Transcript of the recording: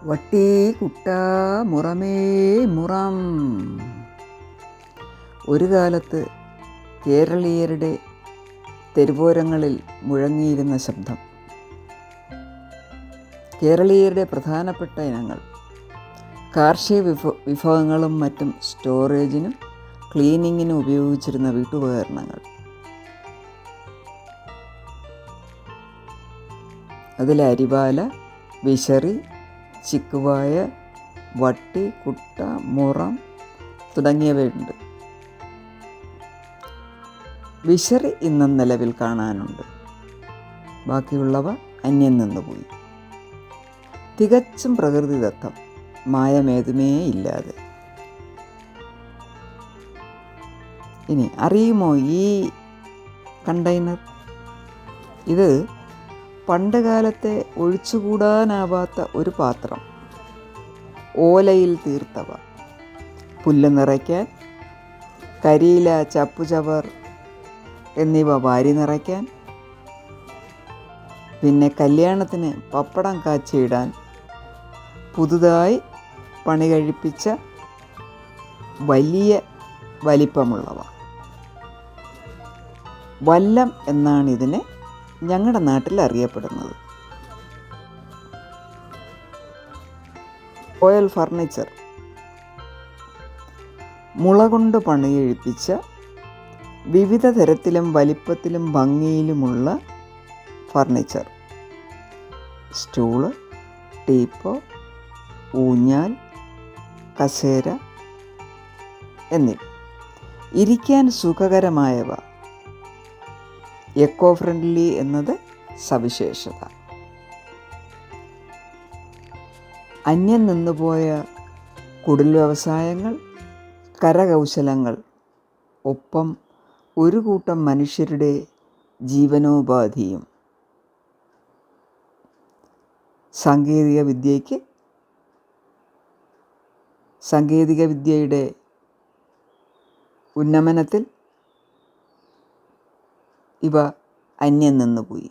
വട്ടീ കുട്ടാ മുറമേ മുറം. ഒരു കാലത്ത് കേരളീയരുടെ തെരുവോരങ്ങളിൽ മുഴങ്ങിയിരുന്ന ശബ്ദം. കേരളീയരുടെ പ്രധാനപ്പെട്ട ഇനങ്ങൾ: കാർഷിക വിഭവങ്ങളും മറ്റും സ്റ്റോറേജിനും ക്ലീനിങ്ങിനും ഉപയോഗിച്ചിരുന്ന വീട്ടുപകരണങ്ങൾ. അതിൽ അരിവാല, വിശറി, ചിക്കുവായ, വട്ടി, കുട്ട, മുറം തുടങ്ങിയവയുണ്ട്. വിശറി ഇന്നും നിലവിൽ കാണാനുണ്ട്. ബാക്കിയുള്ളവ അന്യം നിന്നുപോയി. തികച്ചും പ്രകൃതിദത്തം, മായമേതുമേ ഇല്ലാതെ. ഇനി അറിയുമോ ഈ കണ്ടെയ്നർ? ഇത് പണ്ട് കാലത്തെ ഒഴിച്ചുകൂടാനാവാത്ത ഒരു പാത്രം. ഓലയിൽ തീർത്തവ, പുല്ല് നിറയ്ക്കാൻ, കരിയില, ചപ്പുചവർ എന്നിവ വാരി നിറയ്ക്കാൻ, പിന്നെ കല്യാണത്തിന് പപ്പടം കാച്ചിയിടാൻ, പുതുതായി പണി കഴിപ്പിച്ച വലിയ വലിപ്പമുള്ളവ. വല്ലം എന്നാണ് ഇതിനെ ഞങ്ങളുടെ നാട്ടിൽ അറിയപ്പെടുന്നത്. റോയൽ ഫർണിച്ചർ, മുള കൊണ്ട് പണിയെഴുപ്പിച്ച വിവിധ തരത്തിലും വലിപ്പത്തിലും ഭംഗിയിലുമുള്ള ഫർണിച്ചർ. സ്റ്റൂള്, ടീപ്പോ, ഊഞ്ഞാൽ, കസേര എന്നിവ. ഇരിക്കാൻ സുഖകരമായവ. എക്കോ ഫ്രണ്ട്ലി എന്നത് സവിശേഷത. അന്യം നിന്നുപോയ കുടിൽ വ്യവസായങ്ങൾ, കരകൗശലങ്ങൾ, ഒപ്പം ഒരു കൂട്ടം മനുഷ്യരുടെ ജീവനോപാധിയും. സാങ്കേതികവിദ്യയുടെ ഉന്നമനത്തിൽ ഇവ അന്യം നിന്നുപോയി.